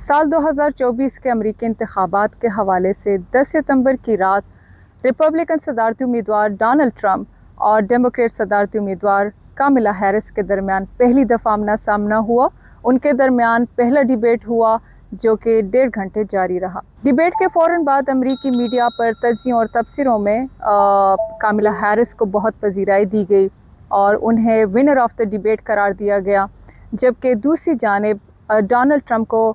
سال 2024 کے امریکی انتخابات کے حوالے سے 10 ستمبر کی رات ریپبلکن صدارتی امیدوار ڈونلڈ ٹرمپ اور ڈیموکریٹ صدارتی امیدوار کاملا ہیرس کے درمیان پہلی دفعہ آمنا سامنا ہوا۔ ان کے درمیان پہلا ڈیبیٹ ہوا جو کہ 1.5 گھنٹے جاری رہا۔ ڈیبیٹ کے فوراً بعد امریکی میڈیا پر تجزیوں اور تبصروں میں کاملا ہیرس کو بہت پذیرائی دی گئی اور انہیں ونر آف دا ڈیبیٹ قرار دیا گیا، جبکہ دوسری جانب ڈونلڈ ٹرمپ کو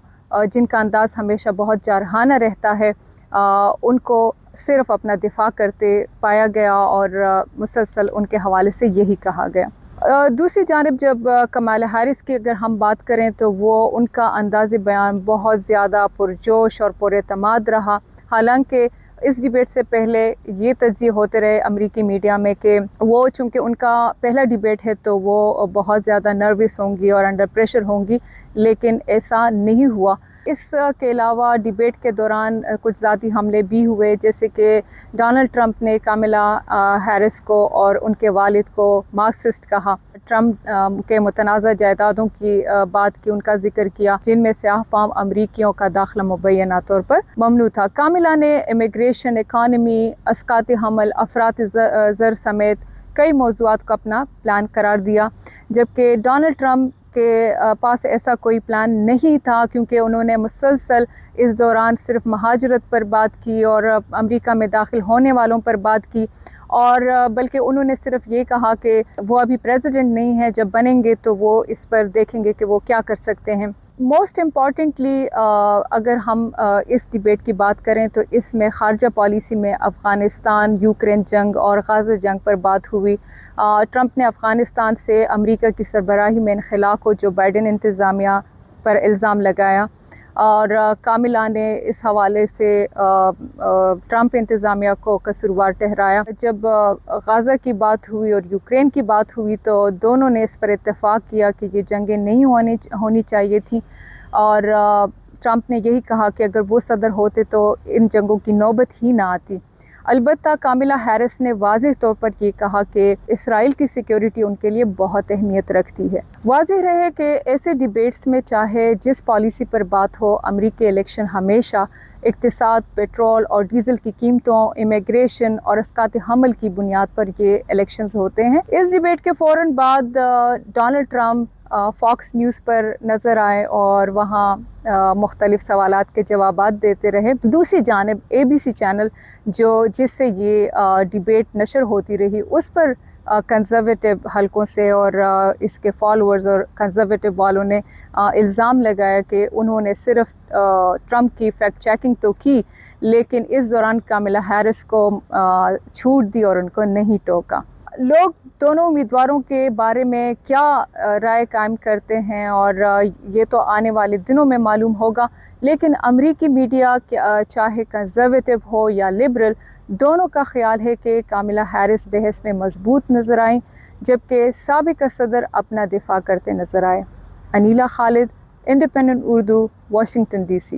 جن کا انداز ہمیشہ بہت جارحانہ رہتا ہے ان کو صرف اپنا دفاع کرتے پایا گیا اور مسلسل ان کے حوالے سے یہی کہا گیا۔ دوسری جانب جب کمالا ہیرس کی اگر ہم بات کریں تو وہ ان کا انداز بیان بہت زیادہ پرجوش اور پر اعتماد رہا، حالانکہ اس ڈیبیٹ سے پہلے یہ تجزیے ہوتے رہے امریکی میڈیا میں کہ وہ چونکہ ان کا پہلا ڈیبیٹ ہے تو وہ بہت زیادہ نروس ہوں گی اور انڈر پریشر ہوں گی، لیکن ایسا نہیں ہوا۔ اس کے علاوہ ڈیبیٹ کے دوران کچھ ذاتی حملے بھی ہوئے، جیسے کہ ڈونلڈ ٹرمپ نے کاملا ہیرس کو اور ان کے والد کو مارکسسٹ کہا، ٹرمپ کے متنازع جائیدادوں کی بات کی، ان کا ذکر کیا جن میں سے فام امریکیوں کا داخلہ مبینہ طور پر ممنوع تھا۔ کاملا نے امیگریشن، اکانومی، اسقاط حمل، افراط زر سمیت کئی موضوعات کو اپنا پلان قرار دیا، جبکہ ڈونلڈ ٹرمپ کے پاس ایسا کوئی پلان نہیں تھا، کیونکہ انہوں نے مسلسل اس دوران صرف مہاجرت پر بات کی اور امریکہ میں داخل ہونے والوں پر بات کی، اور بلکہ انہوں نے صرف یہ کہا کہ وہ ابھی پریزیڈنٹ نہیں ہے، جب بنیں گے تو وہ اس پر دیکھیں گے کہ وہ کیا کر سکتے ہیں۔ موسٹ امپورٹنٹلی اگر ہم اس ڈیبیٹ کی بات کریں تو اس میں خارجہ پالیسی میں افغانستان، یوکرین جنگ اور غزہ جنگ پر بات ہوئی۔ ٹرمپ نے افغانستان سے امریکہ کی سربراہی میں انخلا کو جو بائیڈن انتظامیہ پر الزام لگایا، اور کاملا نے اس حوالے سے ٹرمپ انتظامیہ کو قصوروار ٹھہرایا۔ جب غزہ کی بات ہوئی اور یوکرین کی بات ہوئی تو دونوں نے اس پر اتفاق کیا کہ یہ جنگیں نہیں ہونی چاہیے تھیں، اور ٹرمپ نے یہی کہا کہ اگر وہ صدر ہوتے تو ان جنگوں کی نوبت ہی نہ آتی۔ البتہ کاملا ہیرس نے واضح طور پر یہ کہا کہ اسرائیل کی سیکیورٹی ان کے لیے بہت اہمیت رکھتی ہے۔ واضح رہے کہ ایسے ڈیبیٹس میں چاہے جس پالیسی پر بات ہو، امریکی الیکشن ہمیشہ اقتصاد، پیٹرول اور ڈیزل کی قیمتوں، امیگریشن اور اسقاط حمل کی بنیاد پر یہ الیکشنز ہوتے ہیں۔ اس ڈیبیٹ کے فوراً بعد ڈونلڈ ٹرمپ فاکس نیوز پر نظر آئے اور وہاں مختلف سوالات کے جوابات دیتے رہے۔ دوسری جانب ABC چینل جس سے یہ ڈیبیٹ نشر ہوتی رہی، اس پر کنزرویٹو حلقوں سے اور اس کے فالوورز اور کنزرویٹو والوں نے الزام لگایا کہ انہوں نے صرف ٹرمپ کی فیکٹ چیکنگ تو کی، لیکن اس دوران کاملا ہیرس کو چھوٹ دی اور ان کو نہیں ٹوکا۔ لوگ دونوں امیدواروں کے بارے میں کیا رائے قائم کرتے ہیں اور یہ تو آنے والے دنوں میں معلوم ہوگا، لیکن امریکی میڈیا چاہے کنزرویٹو ہو یا لبرل، دونوں کا خیال ہے کہ کاملا ہیرس بحث میں مضبوط نظر آئیں، جبکہ سابق صدر اپنا دفاع کرتے نظر آئے۔ انیلا خالد، انڈیپینڈنٹ اردو، واشنگٹن DC۔